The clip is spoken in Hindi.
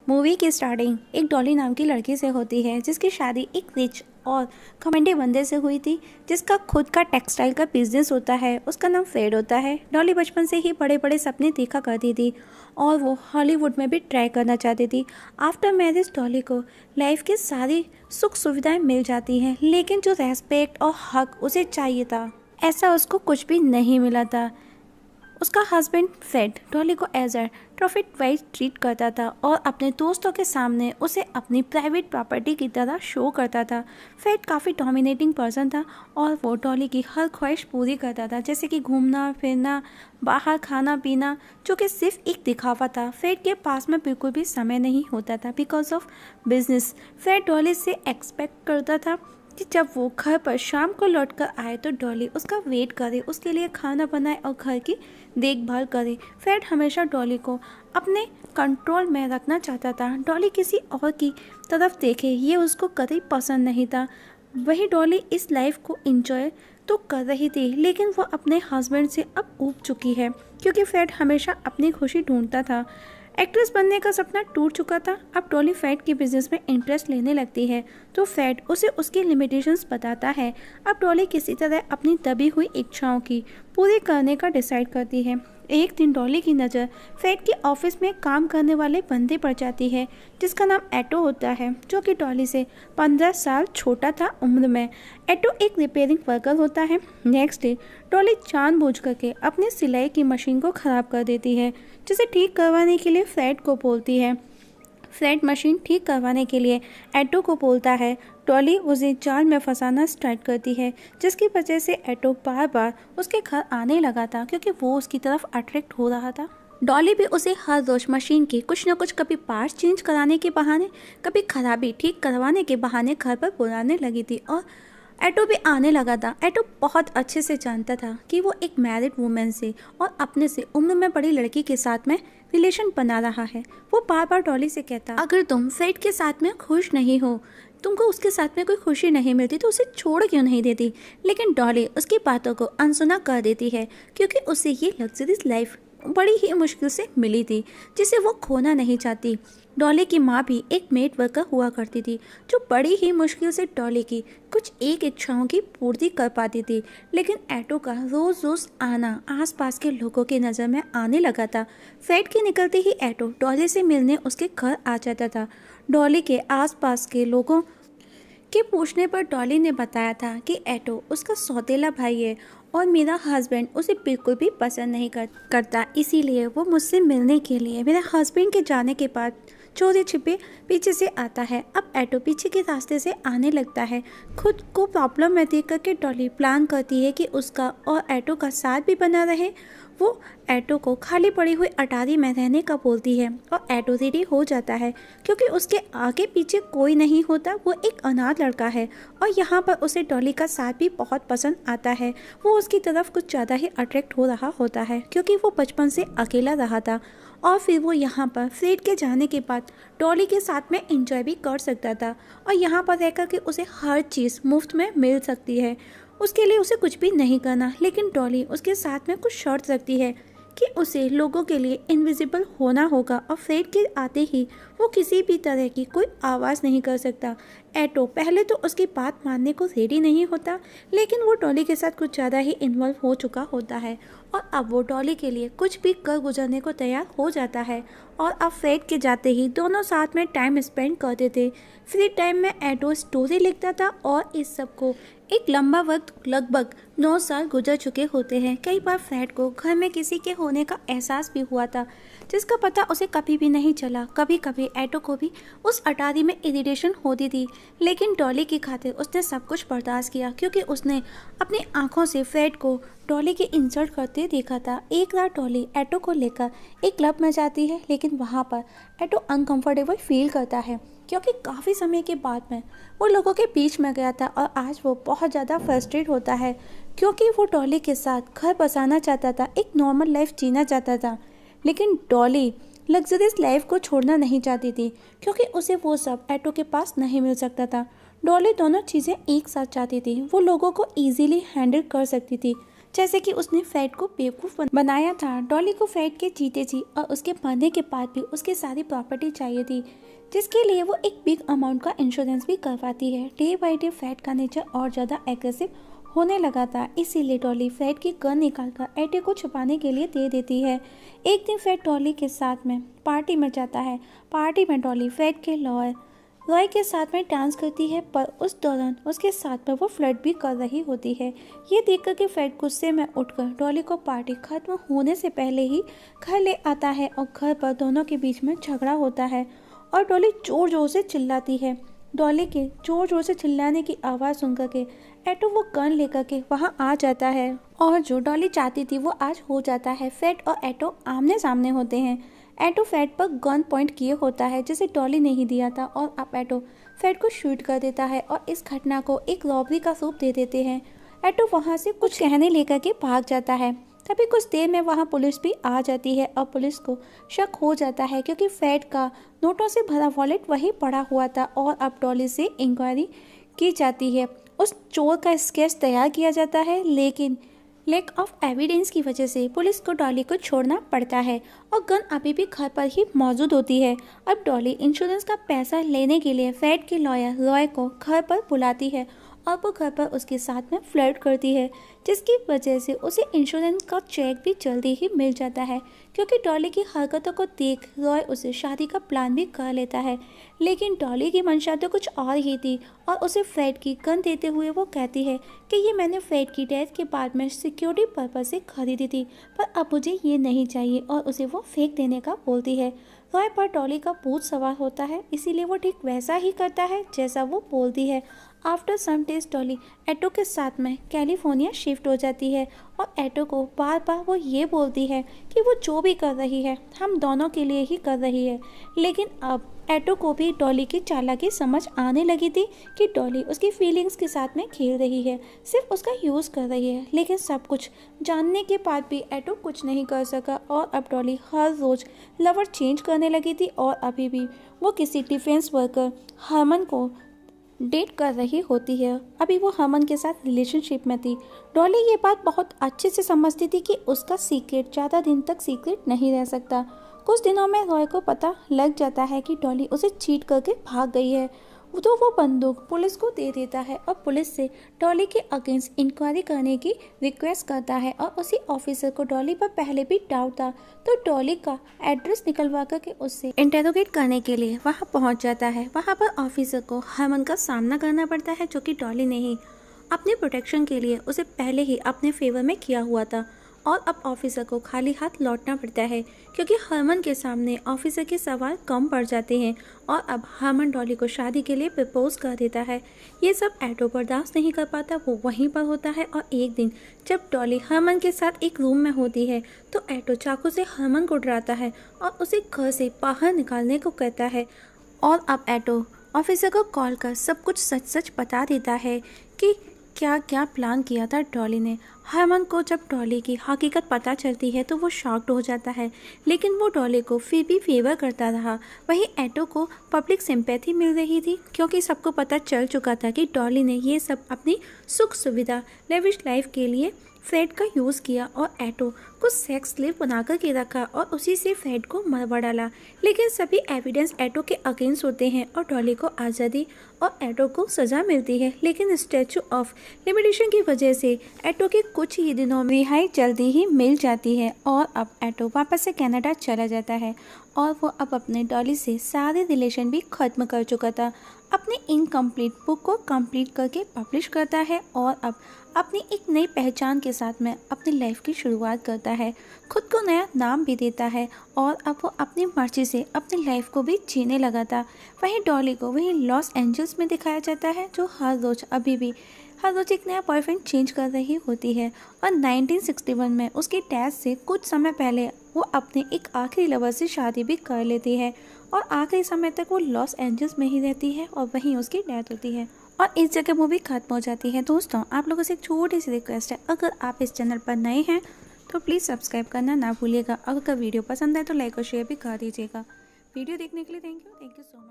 मूवी की स्टार्टिंग एक डॉली नाम की लड़की से होती है जिसकी शादी एक रिच और घमंडी बंदे से हुई थी जिसका खुद का टेक्सटाइल का बिजनेस होता है। उसका नाम फ्रेड होता है। डॉली बचपन से ही बड़े बड़े सपने देखा करती थी और वो हॉलीवुड में भी ट्राई करना चाहती थी। आफ्टर मैरिज डॉली को लाइफ की सारी सुख सुविधाएं मिल जाती हैं, लेकिन जो रेस्पेक्ट और हक उसे चाहिए था ऐसा उसको कुछ भी नहीं मिला था। उसका हस्बैंड फ्रेड डॉली को as a trophy wife treat करता था और अपने दोस्तों के सामने उसे अपनी प्राइवेट प्रॉपर्टी की तरह शो करता था। फ्रेड काफ़ी डोमिनेटिंग पर्सन था और वो डॉली की हर ख्वाहिश पूरी करता था, जैसे कि घूमना फिरना, बाहर खाना पीना, जो कि सिर्फ एक दिखावा था। फ्रेड के पास में बिल्कुल भी समय नहीं होता था because of business. Fred Dolly से एक्सपेक्ट करता था कि जब वो घर पर शाम को लौट कर आए तो डॉली उसका वेट करे, उसके लिए खाना बनाए और घर की देखभाल करे। फ्रेड हमेशा डॉली को अपने कंट्रोल में रखना चाहता था। डॉली किसी और की तरफ देखे ये उसको कभी पसंद नहीं था। वही डॉली इस लाइफ को एंजॉय तो कर रही थी, लेकिन वो अपने हस्बैंड से अब ऊब चुकी है क्योंकि फ्रेड हमेशा अपनी खुशी ढूंढता था। एक्ट्रेस बनने का सपना टूट चुका था। अब डॉली फ्रेड के बिजनेस में इंटरेस्ट लेने लगती है तो फ्रेड उसे उसकी लिमिटेशंस बताता है। अब डॉली किसी तरह अपनी दबी हुई इच्छाओं की पूरी करने का डिसाइड करती है। एक दिन डॉली की नज़र फ्रेड के ऑफिस में काम करने वाले बंदे पर जाती है जिसका नाम एटो होता है, जो कि डॉली से 15 साल छोटा था उम्र में। एटो एक रिपेयरिंग वर्कर होता है। नेक्स्ट डे डॉली जानबूझ करके अपनी सिलाई की मशीन को ख़राब कर देती है, जिसे ठीक करवाने के लिए फ्रेड को बोलती है। फ्रेड मशीन ठीक करवाने के लिए एटो को बोलता है। डॉली उसे जाल में फंसाना स्टार्ट करती है, जिसकी वजह से एटो बार बार उसके घर आने लगा था क्योंकि वो उसकी तरफ अट्रैक्ट हो रहा था। डॉली भी उसे हर रोज मशीन के कुछ न कुछ, कभी पार्ट्स चेंज कराने के बहाने, कभी खराबी ठीक करवाने के बहाने घर पर बुलाने लगी थी और एटो भी आने लगा था। एटो बहुत अच्छे से जानता था कि वो एक मैरिड वुमेन से और अपने से उम्र में बड़ी लड़की के साथ में रिलेशन बना रहा है। वो बार बार डॉली से कहता, अगर तुम फ्रेड के साथ में खुश नहीं हो, तुमको उसके साथ में कोई खुशी नहीं मिलती तो उसे छोड़ क्यों नहीं देती। लेकिन डॉली उसकी बातों को अनसुना कर देती है क्योंकि उसे ये लग्जरीज लाइफ बड़ी ही मुश्किल से मिली थी जिसे वो खोना नहीं चाहती। डॉली की माँ भी एक मेड वर्कर हुआ करती थी जो बड़ी ही मुश्किल से डॉली की कुछ एक इच्छाओं की पूर्ति कर पाती थी। लेकिन एटो का रोज़ रोज़ आना आसपास के लोगों की नज़र में आने लगा था। फ्रेड के निकलते ही एटो डॉली से मिलने उसके घर आ जाता था। डॉली के आसपास के लोगों के पूछने पर डॉली ने बताया था कि एटो उसका सौतेला भाई है और मेरा हस्बैंड उसे बिल्कुल भी पसंद नहीं करता, इसीलिए वो मुझसे मिलने के लिए मेरे हस्बैंड के जाने के बाद चोरी छिपे पीछे से आता है। अब एटो पीछे के रास्ते से आने लगता है। खुद को प्रॉब्लम में देख करके डॉली प्लान करती है कि उसका और एटो का साथ भी बना रहे। वो एटो को खाली पड़ी हुई अटारी में रहने का बोलती है और एटो रेडी हो जाता है क्योंकि उसके आगे पीछे कोई नहीं होता। वो एक अनाथ लड़का है और यहाँ पर उसे डॉली का साथ भी बहुत पसंद आता है। वो उसकी तरफ कुछ ज़्यादा ही अट्रैक्ट हो रहा होता है क्योंकि वो बचपन से अकेला रहा था और फिर वो यहाँ पर फ्रेड के जाने के बाद डॉली के साथ में एंजॉय भी कर सकता था और यहाँ पर रहकर के उसे हर चीज़ मुफ्त में मिल सकती है। उसके लिए उसे कुछ भी नहीं करना, लेकिन डॉली उसके साथ में कुछ शर्त रखती है कि उसे लोगों के लिए इनविजिबल होना होगा और फ्रेड के आते ही वो किसी भी तरह की कोई आवाज़ नहीं कर सकता। एटो पहले तो उसकी बात मानने को रेडी नहीं होता, लेकिन वो डॉली के साथ कुछ ज़्यादा ही इन्वॉल्व हो चुका होता है और अब वो डॉली के लिए कुछ भी कर गुजरने को तैयार हो जाता है। और अब फ्रेड के जाते ही दोनों साथ में टाइम स्पेंड करते थे। फ्री टाइम में एटो स्टोरी लिखता था और इस सब को एक लंबा वक्त, लगभग 9 साल गुजर चुके होते हैं। कई बार फ्रेड को घर में किसी के होने का एहसास भी हुआ था जिसका पता उसे कभी भी नहीं चला। कभी कभी एटो को भी उस अटारी में इरिटेशन होती थी, लेकिन डॉली की खातिर उसने सब कुछ बर्दाश्त किया क्योंकि उसने अपनी आंखों से फ्रेड को डॉली के इंसल्ट करते देखा था। एक रात डॉली एटो को लेकर एक क्लब में जाती है, लेकिन वहाँ पर एटो अनकंफर्टेबल फील करता है क्योंकि काफ़ी समय के बाद में वो लोगों के बीच में गया था और आज वो बहुत ज़्यादा फ्रस्ट्रेट होता है क्योंकि वो डॉली के साथ घर बसाना चाहता था, एक नॉर्मल लाइफ जीना चाहता था। लेकिन डॉली लग्जरियस लाइफ को छोड़ना नहीं चाहती थी क्योंकि उसे वो सब एटो के पास नहीं मिल सकता था। डॉली दोनों चीज़ें एक साथ चाहती थी। वो लोगों को ईजीली हैंडल कर सकती थी जैसे कि उसने फ्रेड को बेवकूफ़ बनाया था। डॉली को फ्रेड के जीते जी और उसके मरने के बाद भी उसकी सारी प्रॉपर्टी चाहिए थी, जिसके लिए वो एक बिग अमाउंट का इंश्योरेंस भी करवाती है। डे बाय डे फ्रेड का नेचर और ज़्यादा एग्रेसिव होने लगा था, इसीलिए डॉली फ्रेड की गन निकालकर एटे को छुपाने के लिए दे देती है। एक दिन फ्रेड डॉली के साथ में पार्टी में जाता है। पार्टी में डॉली फ्रेड के रॉय के साथ में डांस करती है, पर उस दौरान उसके साथ में वो फ्लर्ट भी कर रही होती है। ये देखकर कि फ्रेड गुस्से में उठकर डॉली को पार्टी खत्म होने से पहले ही घर ले आता है और घर पर दोनों के बीच में झगड़ा होता है और डॉली जोर जोर से चिल्लाती है। डॉली के जोर जोर से चिल्लाने की आवाज़ सुनकर के एटो वो गन लेकर के वहाँ आ जाता है और जो डॉली चाहती थी वो आज हो जाता है। फ्रेड और एटो आमने सामने होते हैं। एटो फ्रेड पर गन पॉइंट किए होता है जिसे डॉली ने ही दिया था और अब एटो फ्रेड को शूट कर देता है और इस घटना को एक रॉबरी का रूप दे देते हैं। एटो वहाँ से कुछ गहने लेकर के भाग जाता है। तभी कुछ देर में वहाँ पुलिस भी आ जाती है और पुलिस को शक हो जाता है क्योंकि फ्रेड का नोटों से भरा वॉलेट वहीं पड़ा हुआ था और अब डॉली से इंक्वायरी की जाती है। उस चोर का स्केच तैयार किया जाता है, लेकिन लैक ऑफ एविडेंस की वजह से पुलिस को डॉली को छोड़ना पड़ता है और गन अभी भी घर पर ही मौजूद होती है। अब डॉली इंश्योरेंस का पैसा लेने के लिए फ्रेड के लॉयर रॉय को घर पर बुलाती है और वो घर पर उसके साथ में फ्लर्ट करती है, जिसकी वजह से उसे इंश्योरेंस का चेक भी जल्दी ही मिल जाता है क्योंकि डॉली की हरकतों को देख रॉय उसे शादी का प्लान भी कर लेता है। लेकिन डॉली की मंशा तो कुछ और ही थी और उसे फ्रेड की गन देते हुए वो कहती है कि ये मैंने फ्रेड की डेथ के बाद में सिक्योरिटी पर्पज से खरीदी थी, पर अब मुझे ये नहीं चाहिए और उसे वो फेंक देने का बोलती है। रॉय पर डॉली का भूत सवार होता है, इसीलिए वो ठीक वैसा ही करता है जैसा वो बोलती है। आफ्टर सम डेज डॉली एटो के साथ में कैलिफोर्निया शिफ्ट हो जाती है और एटो को बार बार वो ये बोलती है कि वो जो भी कर रही है हम दोनों के लिए ही कर रही है। लेकिन अब एटो को भी डॉली की चालाकी समझ आने लगी थी कि डॉली उसकी फीलिंग्स के साथ में खेल रही है, सिर्फ उसका यूज़ कर रही है। लेकिन सब कुछ जानने के बाद भी एटो कुछ नहीं कर सका और अब डॉली हर रोज़ लवर चेंज करने लगी थी और अभी भी वो किसी डिफेंस वर्कर हरमन को डेट कर रही होती है। अभी वो हरमन के साथ रिलेशनशिप में थी। डॉली ये बात बहुत अच्छे से समझती थी कि उसका सीक्रेट ज़्यादा दिन तक सीक्रेट नहीं रह सकता। कुछ दिनों में रॉय को पता लग जाता है कि डॉली उसे चीट करके भाग गई है, तो वो बंदूक पुलिस को दे देता है और पुलिस से डॉली के अगेंस्ट इंक्वायरी करने की रिक्वेस्ट करता है। और उसी ऑफिसर को डॉली पर पहले भी डाउट था, तो डॉली का एड्रेस निकलवा करके उससे इंटेरोगेट करने के लिए वहाँ पहुँच जाता है। वहाँ पर ऑफिसर को हरमन का सामना करना पड़ता है, जो कि डॉली ने ही अपने प्रोटेक्शन के लिए उसे पहले ही अपने फेवर में किया हुआ था। और अब ऑफिसर को खाली हाथ लौटना पड़ता है क्योंकि हरमन के सामने ऑफिसर के सवाल कम पड़ जाते हैं और अब हरमन डॉली को शादी के लिए प्रपोज कर देता है। ये सब एटो बर्दाश्त नहीं कर पाता, वो वहीं पर होता है और एक दिन जब डॉली हरमन के साथ एक रूम में होती है तो एटो चाकू से हरमन को डराता है और उसे घर से बाहर निकालने को कहता है। और अब एटो ऑफिसर को कॉल कर सब कुछ सच सच बता देता है कि क्या क्या प्लान किया था डॉली ने। हरमन को जब डॉली की हकीकत पता चलती है तो वो शॉक्ड हो जाता है, लेकिन वो डॉली को फिर भी फेवर करता रहा। वहीं एटो को पब्लिक सिंपैथी मिल रही थी क्योंकि सबको पता चल चुका था कि डॉली ने ये सब अपनी सुख सुविधा लेविश लाइफ के लिए फ्रेड का यूज़ किया और एटो को सेक्स स्लेव बनाकर के रखा और उसी से फ्रेड को मरवा डाला। लेकिन सभी एविडेंस एटो के अगेंस्ट होते हैं और डॉली को आज़ादी और एटो को सज़ा मिलती है। लेकिन स्टैचू ऑफ लिमिटेशन की वजह से एटो के कुछ ही दिनों में रिहाई जल्दी ही मिल जाती है और अब एटो वापस से कनाडा चला जाता है और वो अब अपने डॉली से सारे रिलेशन भी ख़त्म कर चुका था। अपनी इनकम्प्लीट बुक को कंप्लीट करके पब्लिश करता है और अब अपनी एक नई पहचान के साथ में अपनी लाइफ की शुरुआत करता है, खुद को नया नाम भी देता है और अब वो अपनी मर्जी से अपनी लाइफ को भी जीने लगा था। वहीं डॉली को वहीं लॉस एंजल्स में दिखाया जाता है, जो हर रोज एक नया बॉयफ्रेंड चेंज कर रही होती है। और 1961 में उसकी डेथ से कुछ समय पहले वो अपने एक आखिरी लवर से शादी भी कर लेती है और आखिरी समय तक वो लॉस एंजल्स में ही रहती है और वहीं उसकी डेथ होती है और इस जगह मूवी खत्म हो जाती है। दोस्तों, आप लोगों से एक छोटी सी रिक्वेस्ट है, अगर आप इस चैनल पर नए हैं तो प्लीज़ सब्सक्राइब करना ना भूलिएगा। अगर वीडियो पसंद है तो लाइक और शेयर भी कर दीजिएगा। वीडियो देखने के लिए थैंक यू सो मच।